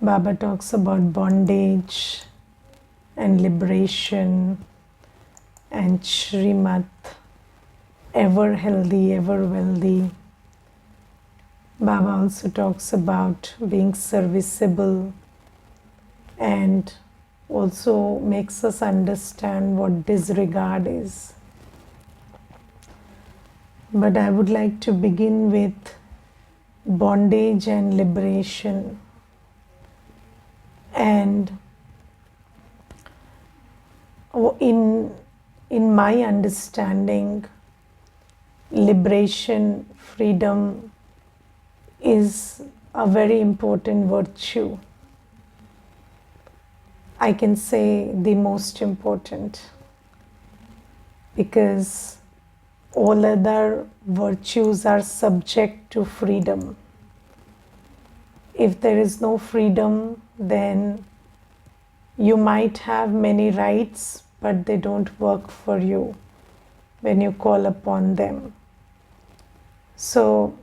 Baba talks about bondage and liberation and Shrimat, ever healthy, ever wealthy. Baba also talks about being serviceable and also makes us understand what disregard is. But I would like to begin with bondage and liberation. And in my understanding, liberation, freedom is a very important virtue. I can say the most important, because all other virtues are subject to freedom. If there is no freedom, then you might have many rights, but they don't work for you when you call upon them. So,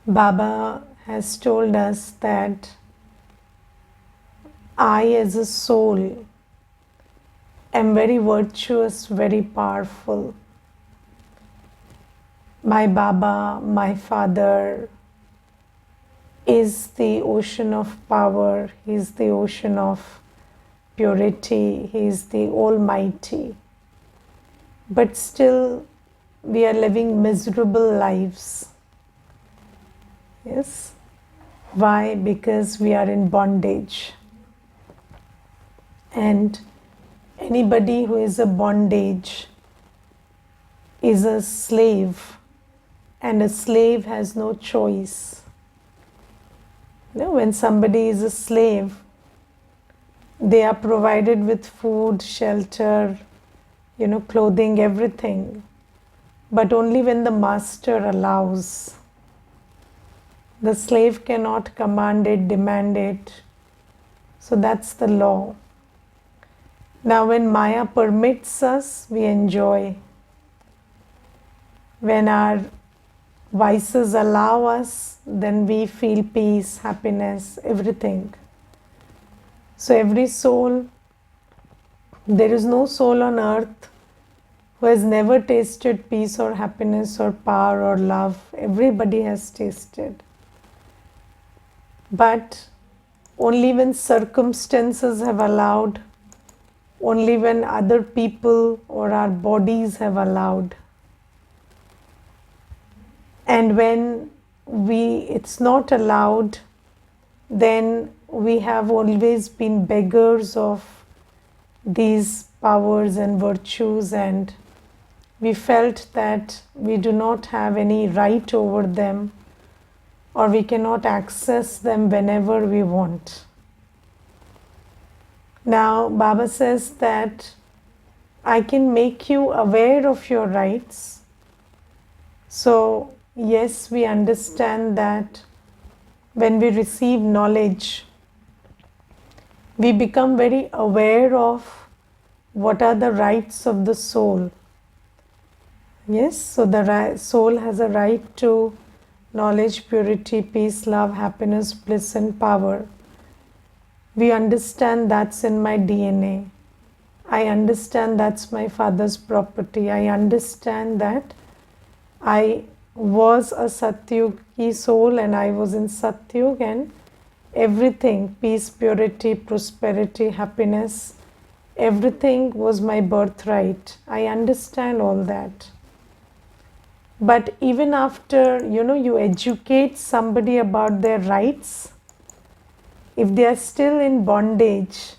Baba has told us that I, as a soul, am very virtuous, very powerful. My Baba, my Father, is the ocean of power. He is the ocean of purity. He is the Almighty. But still, we are living miserable lives. Yes. Why? Because we are in bondage. And anybody who is a bondage is a slave, and a slave has no choice. You know, when somebody is a slave, they are provided with food, shelter, clothing, everything. But only when the master allows. The slave cannot command it, demand it. So that's the law. Now, when Maya permits us, we enjoy. When our vices allow us, then we feel peace, happiness, everything. So every soul, there is no soul on earth who has never tasted peace or happiness or power or love. Everybody has tasted. But only when circumstances have allowed, only when other people or our bodies have allowed. And when it's not allowed, then we have always been beggars of these powers and virtues, and we felt that we do not have any right over them, or we cannot access them whenever we want. Now, Baba says that I can make you aware of your rights. So, yes, we understand that when we receive knowledge, we become very aware of what are the rights of the soul. Yes, so the soul has a right to knowledge, purity, peace, love, happiness, bliss, and power. We understand that's in my DNA. I understand that's my father's property. I understand that I was a Satyugi soul and I was in Satyug, and everything, peace, purity, prosperity, happiness, everything was my birthright. I understand all that. But even after, you educate somebody about their rights, if they are still in bondage,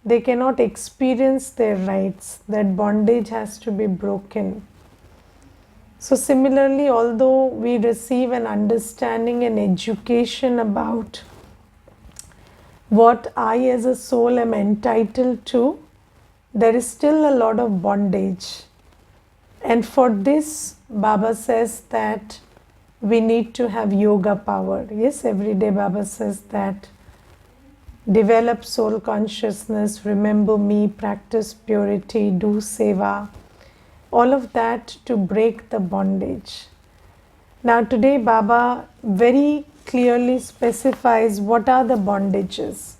they cannot experience their rights. That bondage has to be broken. So similarly, although we receive an understanding and education about what I as a soul am entitled to, there is still a lot of bondage. And for this, Baba says that we need to have yoga power. Yes, every day Baba says that develop soul consciousness, remember me, practice purity, do seva. All of that to break the bondage. Now today Baba very clearly specifies what are the bondages.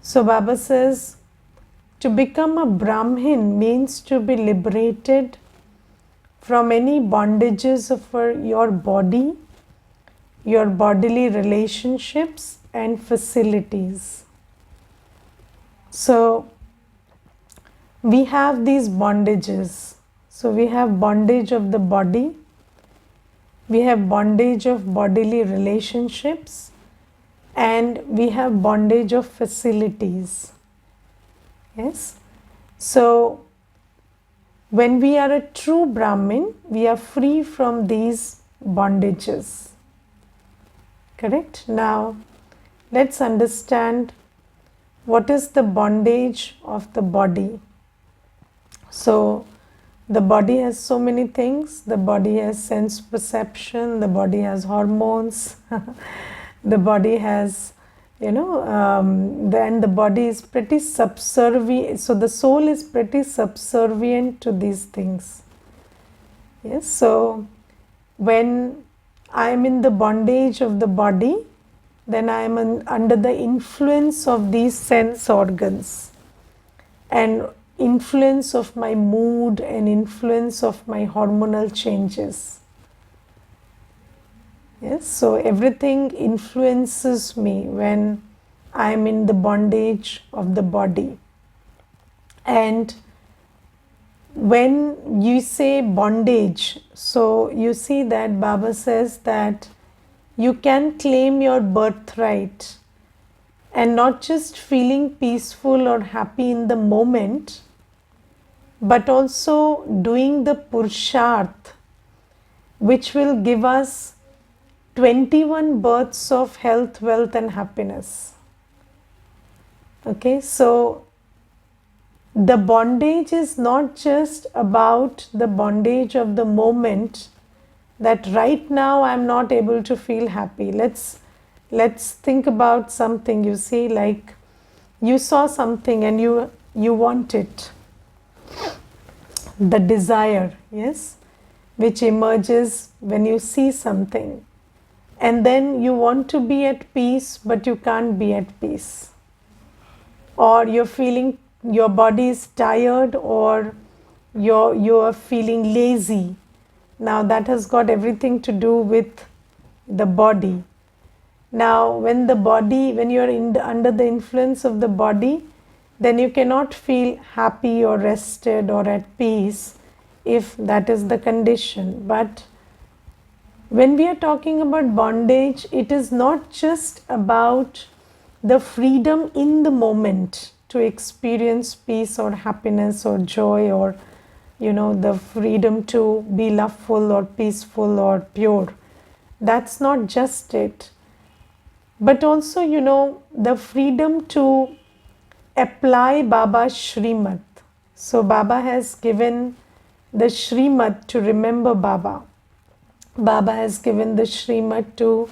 So Baba says, to become a Brahmin means to be liberated from any bondages of your body, your bodily relationships and facilities. So we have these bondages. So we have bondage of the body, we have bondage of bodily relationships, and we have bondage of facilities. Yes. So when we are a true Brahmin, we are free from these bondages. Correct? Now, let's understand what is the bondage of the body. So, the body has so many things. The body has sense perception, the body has hormones, the body has, then the body is pretty subservient. So, the soul is pretty subservient to these things. Yes, so when I am in the bondage of the body, then I am under the influence of these sense organs and influence of my mood and influence of my hormonal changes. Yes, so everything influences me when I am in the bondage of the body. And when you say bondage, so you see that Baba says that you can claim your birthright and not just feeling peaceful or happy in the moment, but also doing the Purusharth, which will give us 21 births of health, wealth and happiness. Okay, so the bondage is not just about the bondage of the moment that right now I'm not able to feel happy. Let's think about something. You see, like you saw something and you want it. The desire, yes, which emerges when you see something. And then you want to be at peace, but you can't be at peace. Or you're feeling your body is tired, or you're feeling lazy. Now that has got everything to do with the body. Now when you're under the influence of the body, then you cannot feel happy or rested or at peace if that is the condition. But when we are talking about bondage, it is not just about the freedom in the moment to experience peace or happiness or joy, or the freedom to be loveful or peaceful or pure. That's not just it. But also, the freedom to apply Baba's Shrimad. So Baba has given the Shrimad to remember Baba. Baba has given the Shrimad to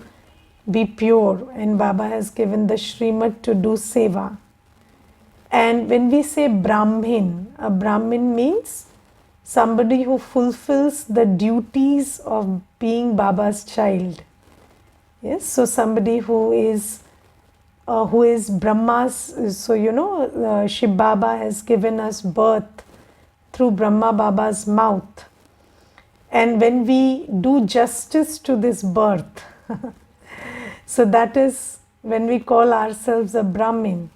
be pure, and Baba has given the Shrimad to do seva. And when we say Brahmin, a Brahmin means somebody who fulfills the duties of being Baba's child. Yes, so somebody who is Brahma's. So Shiv Baba has given us birth through Brahma Baba's mouth. And when we do justice to this birth, so that is when we call ourselves a Brahmin.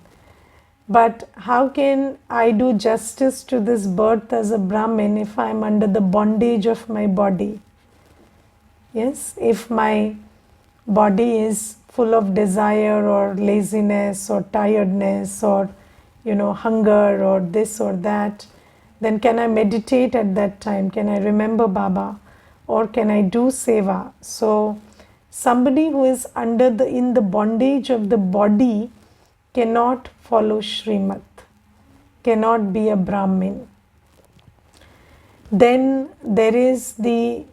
But how can I do justice to this birth as a Brahmin if I am under the bondage of my body? Yes, if my body is full of desire or laziness or tiredness or hunger or this or that, then can I meditate at that time? Can I remember Baba? Or can I do seva? So somebody who is in the bondage of the body cannot follow Shrimad, cannot be a Brahmin. Then there is the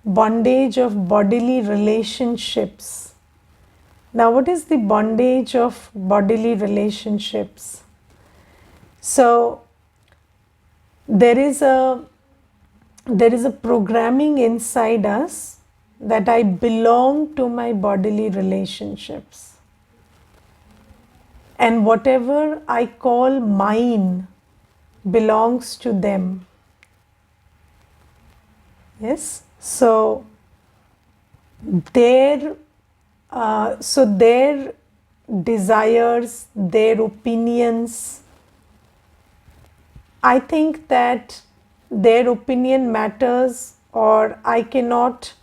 bondage of bodily relationships. Now, what is the bondage of bodily relationships? So there is a programming inside us that I belong to my bodily relationships. And whatever I call mine belongs to them. Yes? So their desires, their opinions, I think that their opinion matters, or I cannot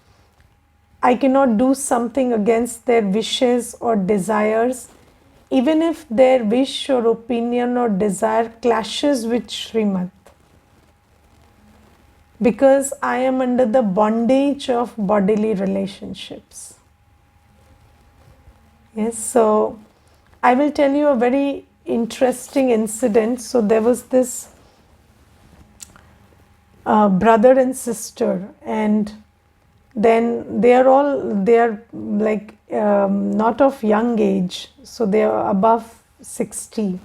do something against their wishes or desires, even if their wish or opinion or desire clashes with Srimad, because I am under the bondage of bodily relationships. Yes, so I will tell you a very interesting incident. So there was this brother and sister, and then they are like not of young age, so they are above 60,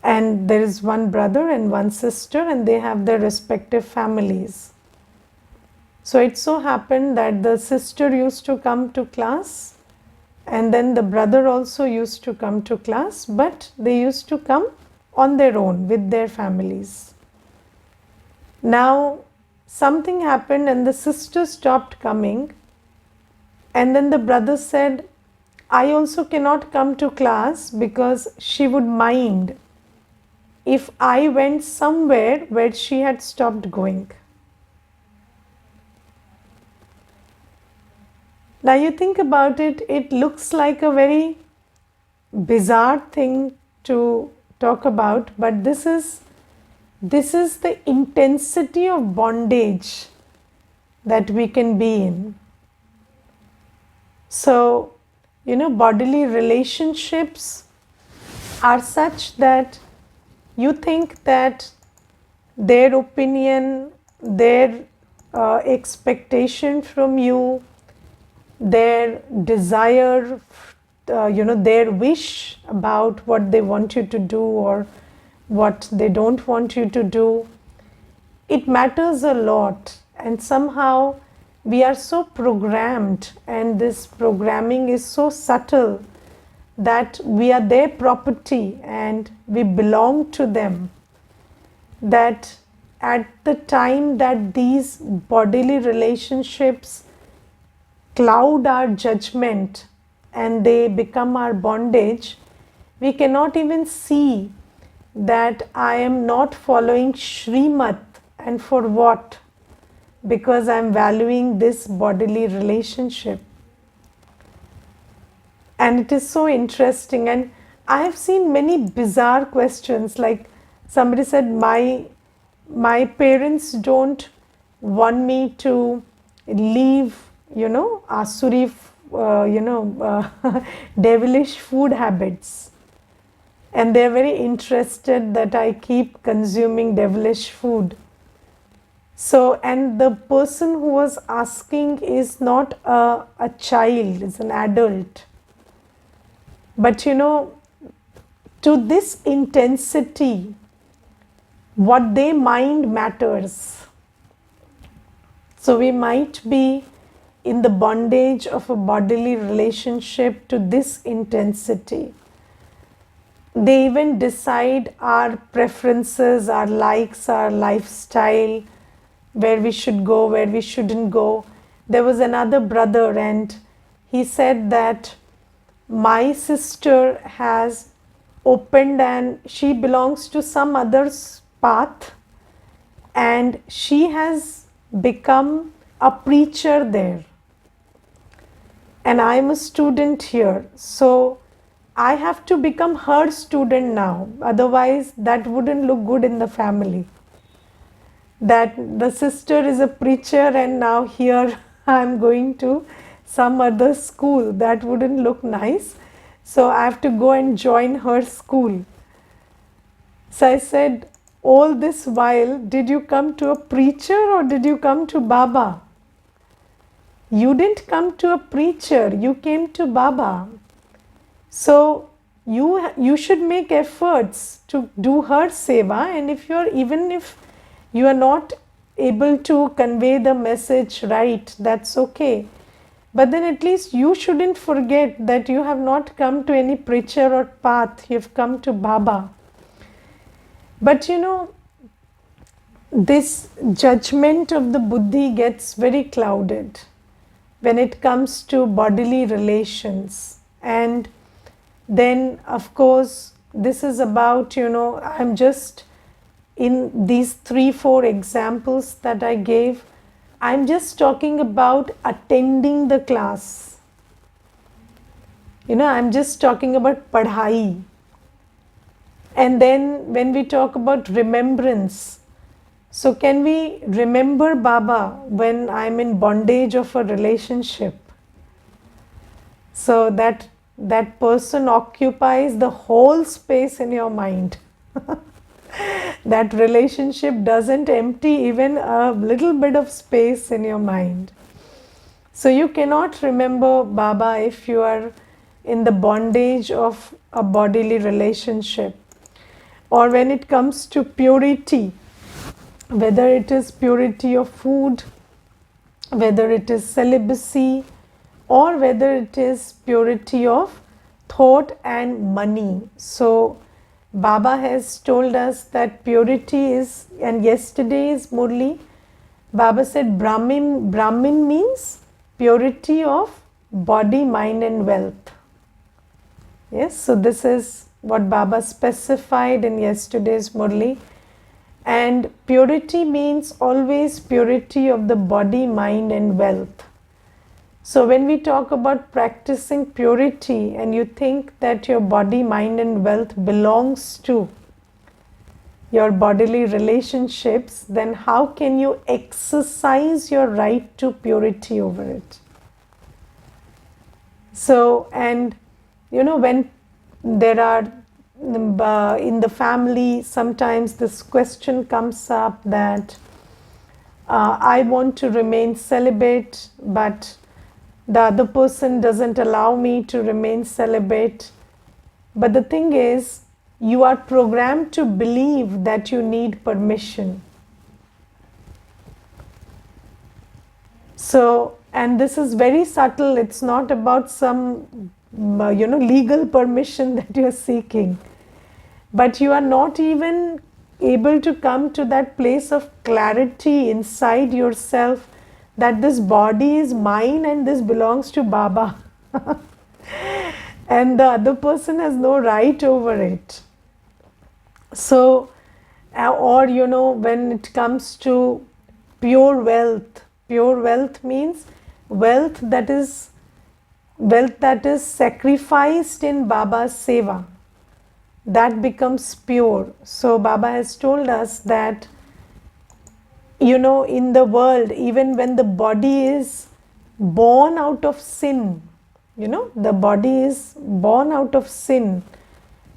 and there is one brother and one sister, and they have their respective families. So it so happened that the sister used to come to class, and then the brother also used to come to class, but they used to come on their own with their families. Now something happened and the sister stopped coming, and then the brother said, I also cannot come to class because she would mind if I went somewhere where she had stopped going. Now you think about it, it looks like a very bizarre thing to talk about, but this is the intensity of bondage that we can be in. So, bodily relationships are such that you think that their opinion, their expectation from you, their desire, their wish about what they want you to do or what they don't want you to do, it matters a lot. And somehow we are so programmed, and this programming is so subtle that we are their property and we belong to them, that at the time that these bodily relationships cloud our judgment and they become our bondage, we cannot even see that I am not following Srimad, and for what? Because I am valuing this bodily relationship. And it is so interesting, and I have seen many bizarre questions, like somebody said, my parents don't want me to leave asuri devilish food habits, and they are very interested that I keep consuming devilish food. So, and the person who was asking is not a child, is an adult. But to this intensity, what they mind matters. So we might be in the bondage of a bodily relationship to this intensity. They even decide our preferences, our likes, our lifestyle, where we should go, where we shouldn't go. There was another brother, and he said that my sister has opened and she belongs to some other's path, and she has become a preacher there, and I am a student here, so I have to become her student now, otherwise that wouldn't look good in the family, that the sister is a preacher and now here I am going to some other school. That wouldn't look nice, so I have to go and join her school. So I said, all this while, did you come to a preacher or did you come to Baba? You didn't come to a preacher, you came to Baba. So you should make efforts to do her seva, and even if you are not able to convey the message right, that's okay. But then at least you shouldn't forget that you have not come to any preacher or path, you've come to Baba. But this judgment of the buddhi gets very clouded when it comes to bodily relations. And then, of course, this is about, I'm just in these 3-4 examples that I gave, I'm just talking about attending the class. I'm just talking about padhai. And then when we talk about remembrance, so can we remember Baba when I'm in bondage of a relationship? So that person occupies the whole space in your mind. That relationship doesn't empty even a little bit of space in your mind. So you cannot remember Baba if you are in the bondage of a bodily relationship. Or when it comes to purity, whether it is purity of food, whether it is celibacy, or whether it is purity of thought and money. So Baba has told us that purity is, and yesterday's Murli, Baba said Brahmin means purity of body, mind and wealth. Yes, so this is what Baba specified in yesterday's Murli. And purity means always purity of the body, mind and wealth. So when we talk about practicing purity and you think that your body, mind and wealth belongs to your bodily relationships, then how can you exercise your right to purity over it? So, and when there are in the family, sometimes this question comes up that I want to remain celibate, but the other person doesn't allow me to remain celibate. But the thing is, you are programmed to believe that you need permission. So, and this is very subtle. It's not about some legal permission that you are seeking, but you are not even able to come to that place of clarity inside yourself that this body is mine and this belongs to Baba. And the other person has no right over it. So, or when it comes to pure wealth means wealth that is sacrificed in Baba's seva. That becomes pure. So Baba has told us that in the world, even when the body is born out of sin, the body is born out of sin,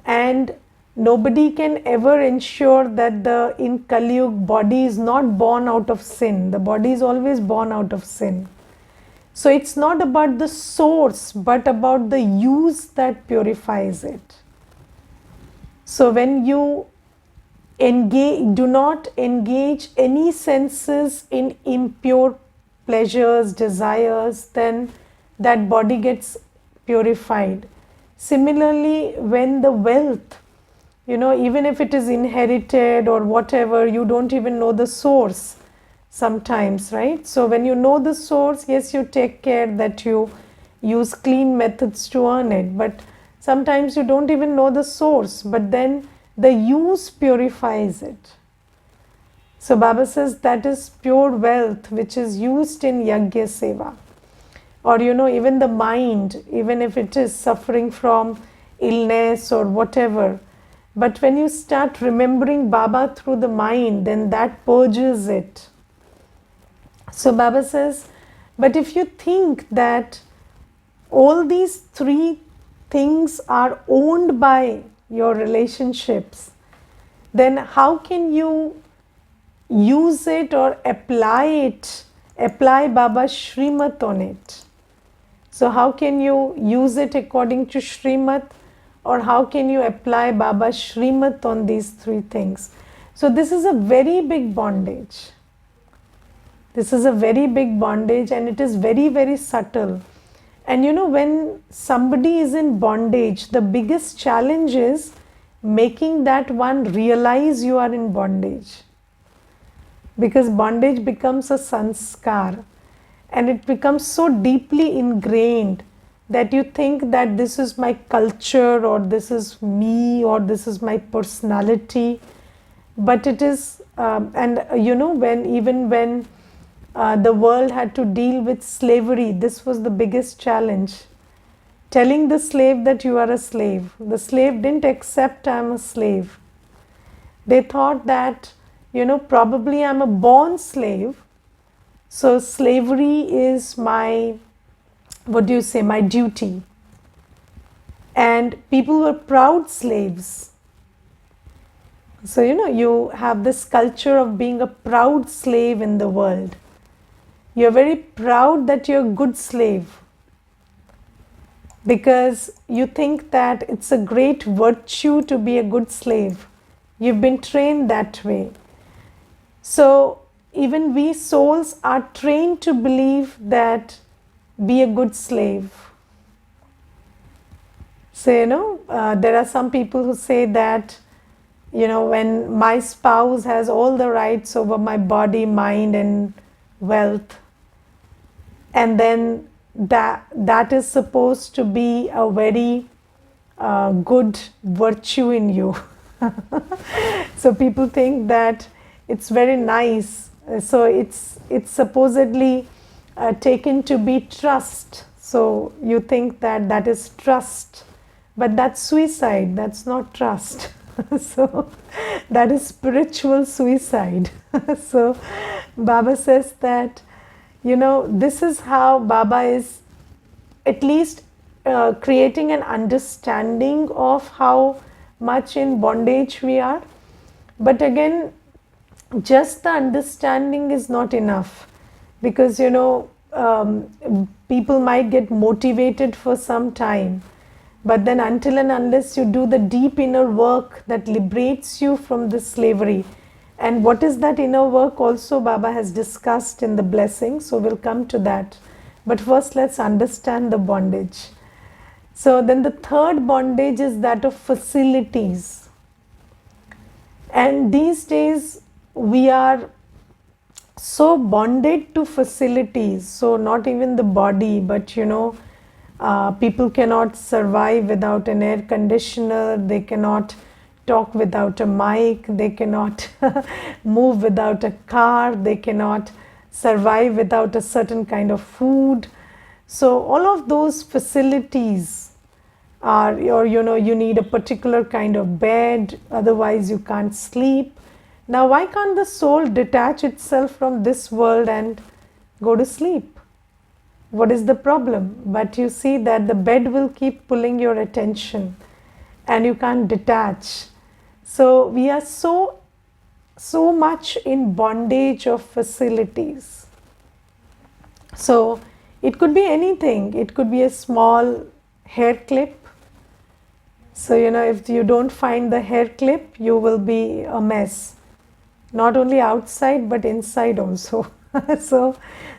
and nobody can ever ensure that the in Kali Yuga body is not born out of sin. The body is always born out of sin. So it's not about the source, but about the use that purifies it. So when you do not engage any senses in impure pleasures, desires, then that body gets purified. Similarly, when the wealth, even if it is inherited or whatever, you don't even know the source sometimes, right? So when you know the source, yes, you take care that you use clean methods to earn it, but sometimes you don't even know the source, but then the use purifies it. So Baba says that is pure wealth which is used in Yajna Seva. Or even the mind, even if it is suffering from illness or whatever, but when you start remembering Baba through the mind, then that purges it. So Baba says, but if you think that all these 3 things are owned by your relationships, then how can you use it or apply Baba's Shrimat on it? So how can you use it according to Shrimat, or how can you apply Baba's Shrimat on these 3 things? So this is a very big bondage. This is a very big bondage, and it is very, very subtle. And when somebody is in bondage, the biggest challenge is making that one realize you are in bondage. Because bondage becomes a sanskar, and it becomes so deeply ingrained that you think that this is my culture, or this is me, or this is my personality. But it is, when the world had to deal with slavery, this was the biggest challenge. Telling the slave that you are a slave. The slave didn't accept I'm a slave. They thought that, probably I'm a born slave. So slavery is my, my duty. And people were proud slaves. So, you have this culture of being a proud slave in the world. You're very proud that you're a good slave, because you think that it's a great virtue to be a good slave. You've been trained that way. So even we souls are trained to believe that be a good slave. So, there are some people who say that, when my spouse has all the rights over my body, mind, and wealth, and then that is supposed to be a very good virtue in you. So people think that it's very nice. So it's supposedly taken to be trust. So you think that is trust, but that's suicide. That's not trust. So that is spiritual suicide. So Baba says that, this is how Baba is at least creating an understanding of how much in bondage we are. But again, just the understanding is not enough, because people might get motivated for some time, but then until and unless you do the deep inner work that liberates you from this slavery. And what is that inner work also Baba has discussed in the blessing, so we'll come to that. But first let's understand the bondage. So then the third bondage is that of facilities. And these days we are so bonded to facilities. So not even the body, but people cannot survive without an air conditioner. They cannot talk without a mic. They cannot move without a car. They cannot survive without a certain kind of food. So all of those facilities are, or you need a particular kind of bed, otherwise you can't sleep. Now why can't the soul detach itself from this world and go to sleep? What is the problem? But you see that the bed will keep pulling your attention and you can't detach. So we are so much in bondage of facilities. So it could be anything. It could be a small hair clip. So if you don't find the hair clip, you will be a mess. Not only outside but inside also. So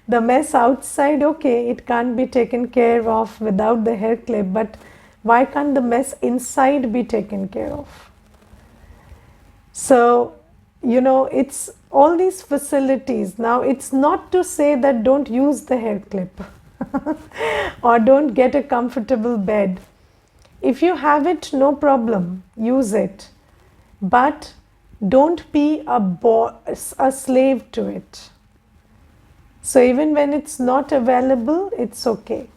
the mess outside, okay, it can't be taken care of without the hair clip, but why can't the mess inside be taken care of? So, it's all these facilities. Now, it's not to say that don't use the hair clip or don't get a comfortable bed. If you have it, no problem, use it. But don't be a slave to it. So even when it's not available, it's okay.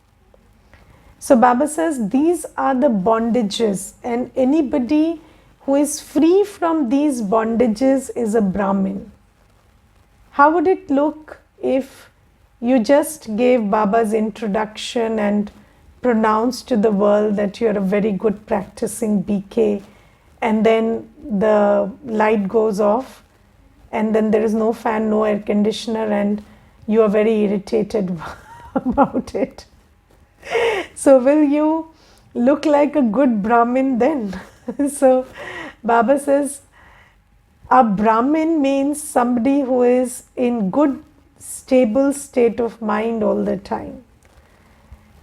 So Baba says these are the bondages, and anybody who is free from these bondages is a Brahmin. How would it look if you just gave Baba's introduction and pronounced to the world that you're a very good practicing BK, and then the light goes off and then there is no fan, no air conditioner, and you are very irritated about it? So will you look like a good Brahmin then? So Baba says a Brahmin means somebody who is in good stable state of mind all the time.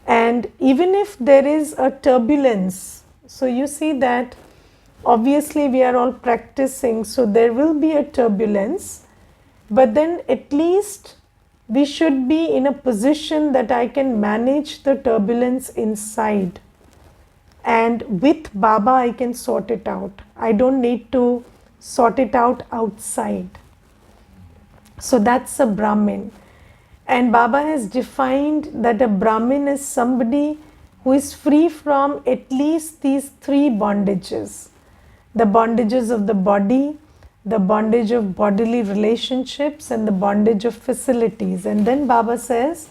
And even if there is a turbulence, so you see that obviously we are all practicing, so there will be a turbulence, but then at least we should be in a position that I can manage the turbulence inside, and with Baba I can sort it out. I don't need to sort it out outside. So that's a Brahmin. And Baba has defined that a Brahmin is somebody who is free from at least these three bondages: the bondages of the body, the bondage of bodily relationships, and the bondage of facilities. And then Baba says,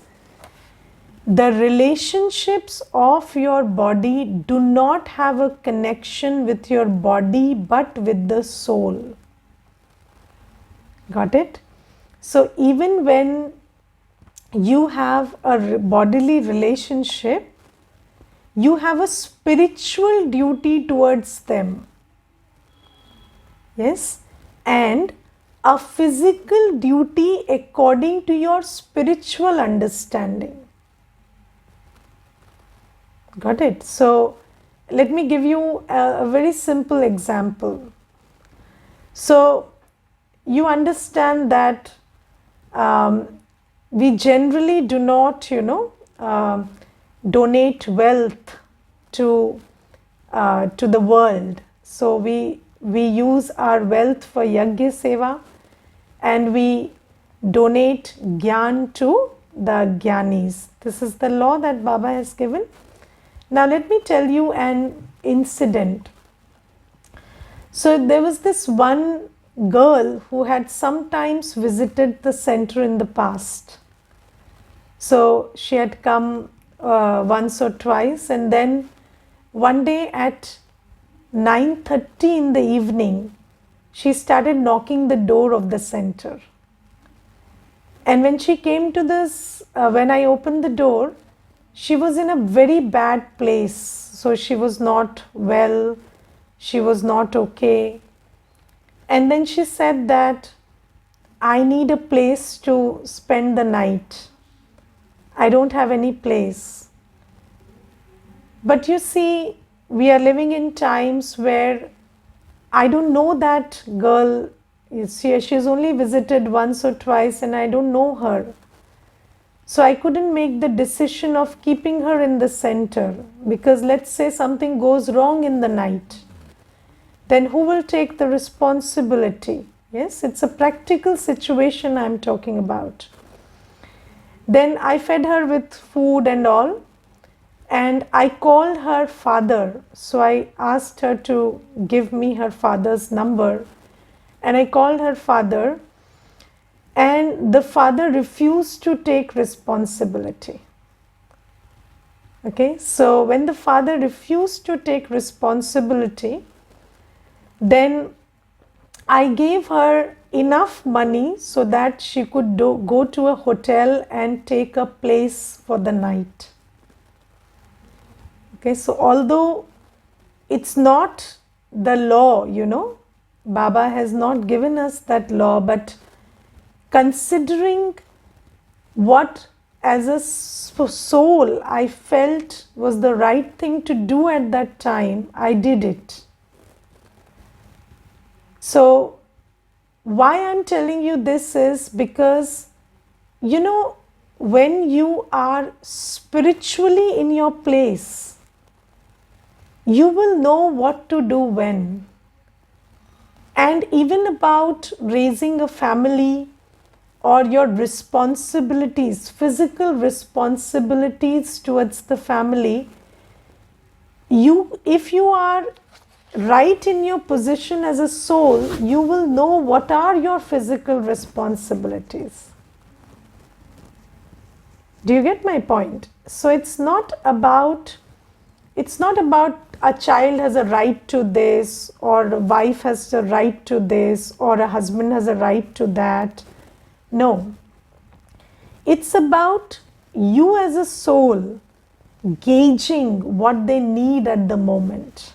the relationships of your body do not have a connection with your body but with the soul. Got it? So even when you have a bodily relationship, you have a spiritual duty towards them. Yes? And a physical duty according to your spiritual understanding. Got it? So let me give you a very simple example. So you understand that we generally do not, donate wealth to the world. So we use our wealth for yajna seva, and we donate gyan to the gyanis. This is the law that Baba has given. Now let me tell you an incident. So there was this one girl who had sometimes visited the center in the past. So she had come once or twice, and then one day at 9:30 in the evening, she started knocking the door of the center. And when she came to this, when I opened the door, she was in a very bad place. So she was not well, she was not okay. And then she said that I need a place to spend the night. I don't have any place. But you see, we are living in times where I don't know that girl. You see, she's only visited once or twice and I don't know her. So I couldn't make the decision of keeping her in the center, because let's say something goes wrong in the night. Then who will take the responsibility? Yes, it's a practical situation I'm talking about. Then I fed her with food and all, and I called her father. So I asked her to give me her father's number, and I called her father, and the father refused to take responsibility. Okay, so when the father refused to take responsibility, then I gave her enough money so that she could go to a hotel and take a place for the night. Okay, so although it's not the law, Baba has not given us that law, but considering what as a soul I felt was the right thing to do at that time, I did it. So why I'm telling you this is because, when you are spiritually in your place, you will know what to do when. And even about raising a family or your responsibilities, physical responsibilities towards the family, if you are right in your position as a soul, you will know what are your physical responsibilities. Do you get my point? So it's not about a child has a right to this, or a wife has a right to this, or a husband has a right to that. No. It's about you as a soul gauging what they need at the moment.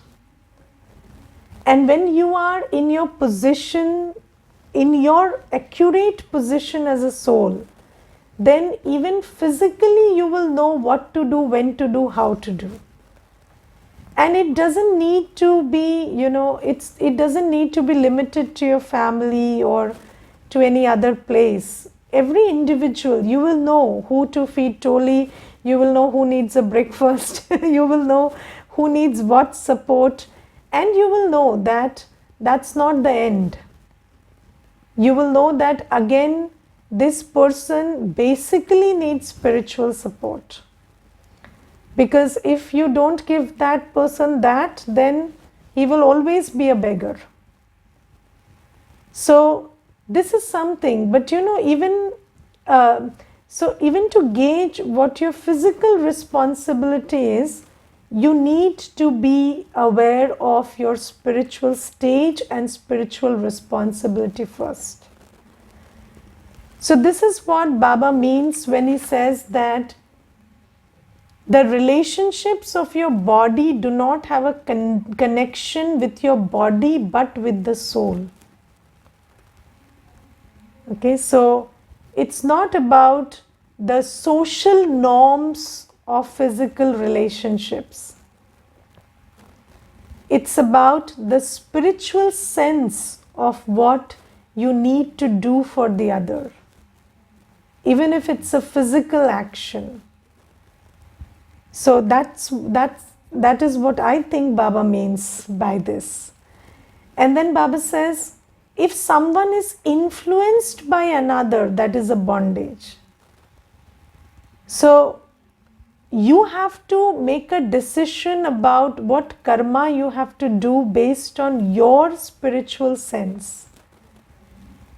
And when you are in your position, in your accurate position as a soul, then even physically you will know what to do, when to do, how to do. And it doesn't need to be, it doesn't need to be limited to your family or to any other place. Every individual, you will know who to feed Toli, you will know who needs a breakfast, you will know who needs what support, and you will know that that's not the end. You will know that again, this person basically needs spiritual support. Because if you don't give that person that, then he will always be a beggar. So this is something, but even to gauge what your physical responsibility is, you need to be aware of your spiritual stage and spiritual responsibility first. So this is what Baba means when he says that the relationships of your body do not have a connection with your body but with the soul. Okay, so it's not about the social norms of physical relationships. It's about the spiritual sense of what you need to do for the other, even if it's a physical action. So that is what I think Baba means by this. And then Baba says, if someone is influenced by another, that is a bondage. So you have to make a decision about what karma you have to do based on your spiritual sense.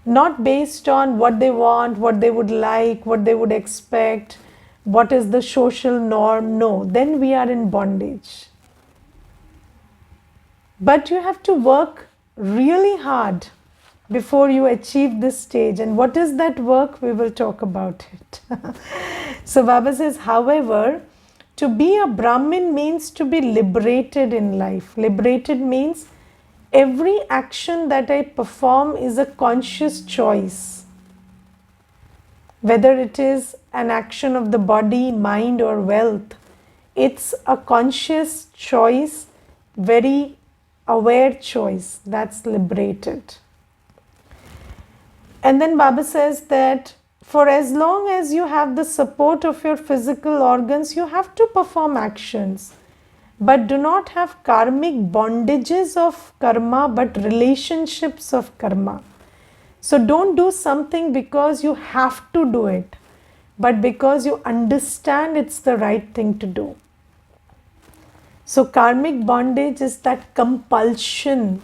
Not based on what they want, what they would like, what they would expect, what is the social norm. No, then we are in bondage. But you have to work really hard before you achieve this stage. And what is that work? We will talk about it. So Baba says, however, to be a Brahmin means to be liberated in life. Liberated means every action that I perform is a conscious choice. Whether it is an action of the body, mind or wealth, it's a conscious choice, very aware choice. That's liberated. And then Baba says that for as long as you have the support of your physical organs, you have to perform actions, but do not have karmic bondages of karma, but relationships of karma. So don't do something because you have to do it, but because you understand it's the right thing to do. So karmic bondage is that compulsion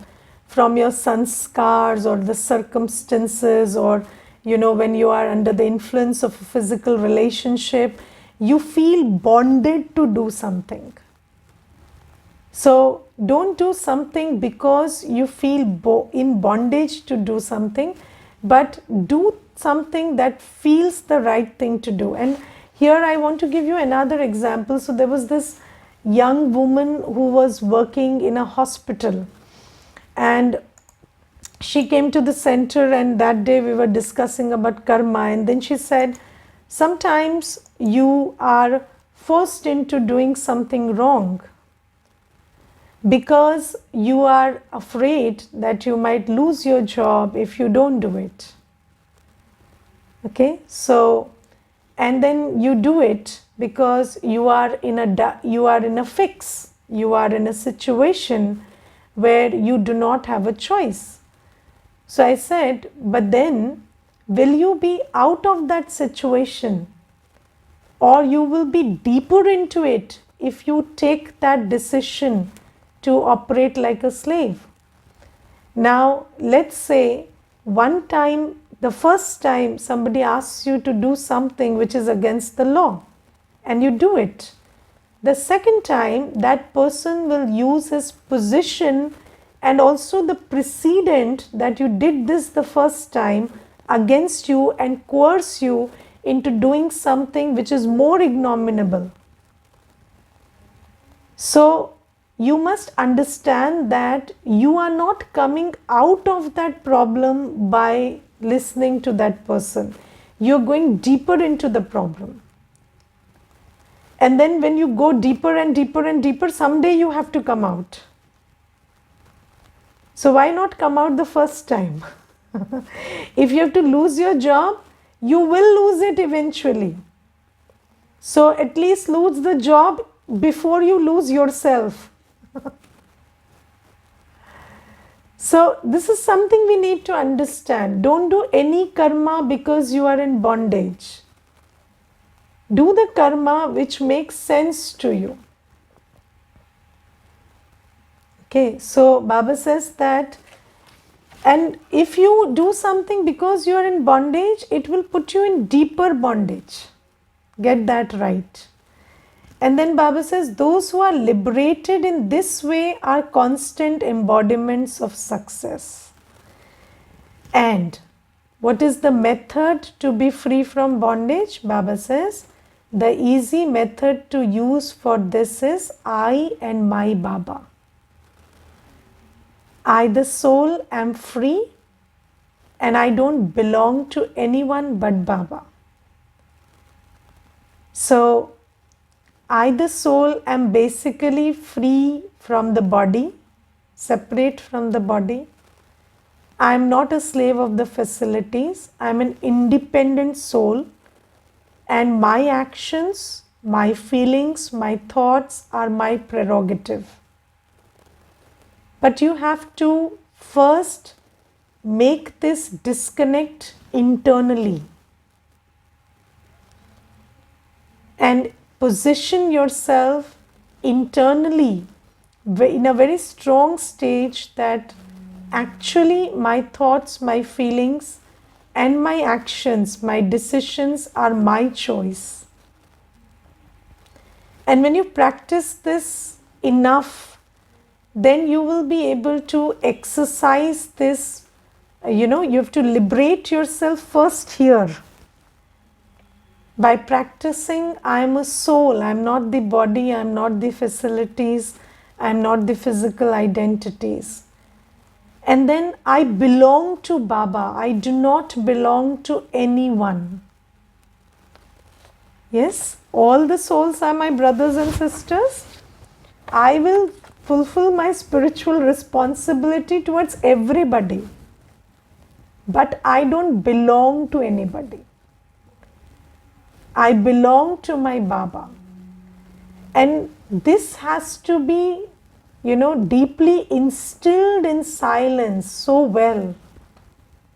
from your sanskars or the circumstances, or when you are under the influence of a physical relationship, you feel bonded to do something. So don't do something because you feel in bondage to do something, but do something that feels the right thing to do. And here I want to give you another example. So there was this young woman who was working in a hospital, and she came to the center, and that day we were discussing about karma, and then she said, sometimes you are forced into doing something wrong because you are afraid that you might lose your job if you don't do it. Okay, so and then you do it because you are in a fix, you are in a situation where you do not have a choice. So I said, but then will you be out of that situation, or you will be deeper into it if you take that decision to operate like a slave? Now let's say one time, the first time somebody asks you to do something which is against the law, and you do it. The second time, that person will use his position and also the precedent that you did this the first time against you and coerce you into doing something which is more ignominiable. So you must understand that you are not coming out of that problem by listening to that person. you're going deeper into the problem. And then when you go deeper and deeper and deeper, someday you have to come out. So why not come out the first time? If you have to lose your job, you will lose it eventually. So at least lose the job before you lose yourself. So this is something we need to understand. Don't do any karma because you are in bondage. Do the karma which makes sense to you. Okay, so Baba says that, and if you do something because you are in bondage, it will put you in deeper bondage. Get that right. And then Baba says, those who are liberated in this way are constant embodiments of success. And what is the method to be free from bondage? Baba says, the easy method to use for this is I and my Baba. I, the soul, am free and I don't belong to anyone but Baba. So, I, the soul, am basically free from the body, separate from the body. I am not a slave of the facilities. I am an independent soul, and my actions, my feelings, my thoughts are my prerogative. But you have to first make this disconnect internally and position yourself internally in a very strong stage that actually my thoughts, my feelings and my actions, my decisions are my choice. And when you practice this enough, then you will be able to exercise this, you have to liberate yourself first here. By practicing, I am a soul, I am not the body, I am not the facilities, I am not the physical identities. And then I belong to Baba, I do not belong to anyone. Yes, all the souls are my brothers and sisters. I will fulfill my spiritual responsibility towards everybody. But I don't belong to anybody. I belong to my Baba. And this has to be, deeply instilled in silence so well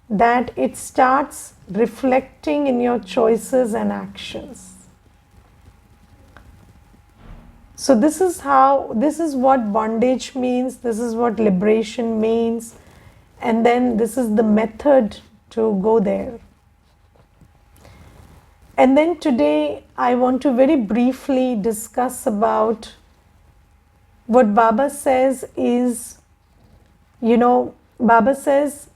that it starts reflecting in your choices and actions. So this is what bondage means, this is what liberation means, and then this is the method to go there. And then today I want to very briefly discuss about what Baba says is, Baba says,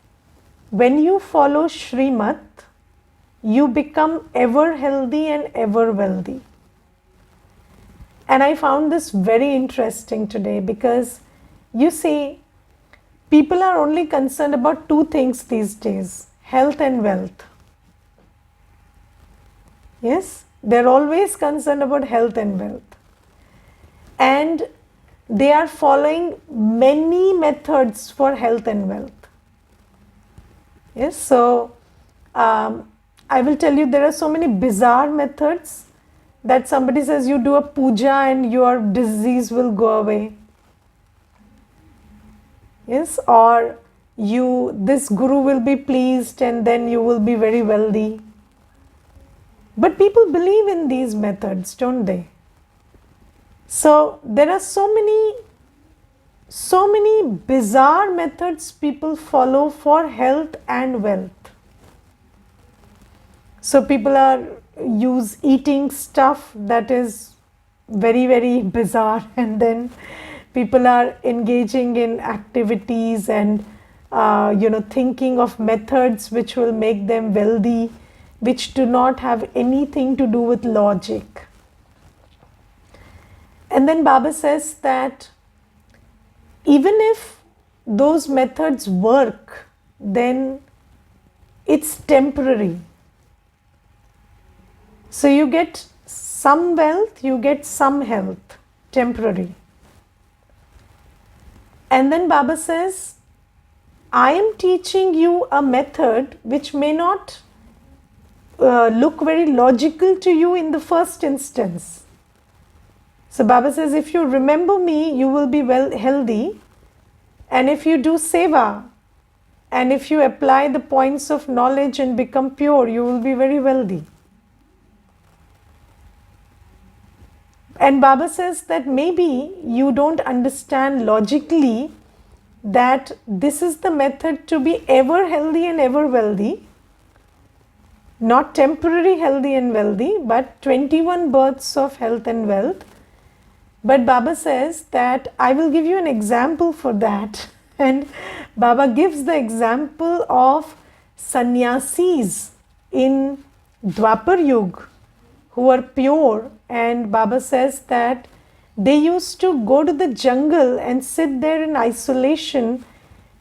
when you follow Shrimat, you become ever healthy and ever wealthy. And I found this very interesting today because, you see, people are only concerned about two things these days, health and wealth. Yes, they're always concerned about health and wealth. And they are following many methods for health and wealth. Yes, so I will tell you, there are so many bizarre methods that somebody says you do a puja and your disease will go away. Yes, or this guru will be pleased and then you will be very wealthy. But people believe in these methods, don't they? So there are so many bizarre methods people follow for health and wealth. So people are eating stuff that is very, very bizarre, and then people are engaging in activities and thinking of methods which will make them wealthy, which do not have anything to do with logic. And then Baba says that even if those methods work, then it's temporary. So you get some wealth, you get some health, temporary. And then Baba says, I am teaching you a method which may not look very logical to you in the first instance. So Baba says, if you remember me, you will be healthy. And if you do seva, and if you apply the points of knowledge and become pure, you will be very wealthy. And Baba says that maybe you don't understand logically that this is the method to be ever healthy and ever wealthy. Not temporary healthy and wealthy, but 21 births of health and wealth. But Baba says that I will give you an example for that. And Baba gives the example of sannyasis in Dwapar Yuga who are pure, and Baba says that they used to go to the jungle and sit there in isolation,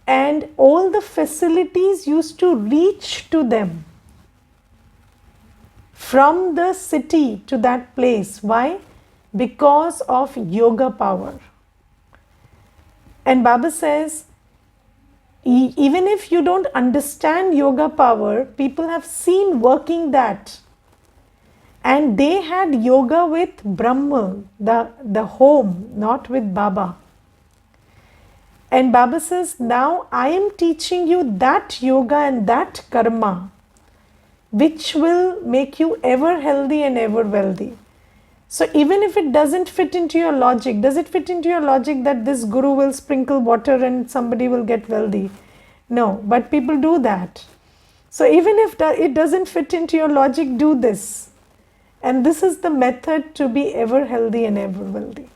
and all the facilities used to reach to them from the city to that place. Why? Because of yoga power. And Baba says, even if you don't understand yoga power, people have seen working that. And they had yoga with Brahma, the home, not with Baba. And Baba says, now I am teaching you that yoga and that karma, which will make you ever healthy and ever wealthy. So even if it doesn't fit into your logic, does it fit into your logic that this guru will sprinkle water and somebody will get wealthy? No, but people do that. So even if it doesn't fit into your logic, do this. And this is the method to be ever healthy and ever wealthy.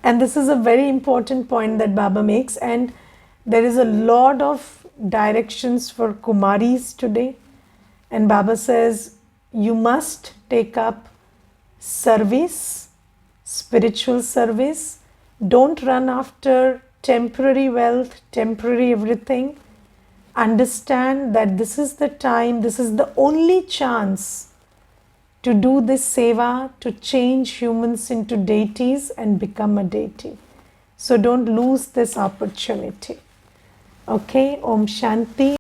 And this is a very important point that Baba makes. And there is a lot of directions for Kumaris today. And Baba says, you must take up service, spiritual service. Don't run after temporary wealth, temporary everything. Understand that this is the time, this is the only chance to do this seva, to change humans into deities and become a deity. So don't lose this opportunity. Okay, Om Shanti.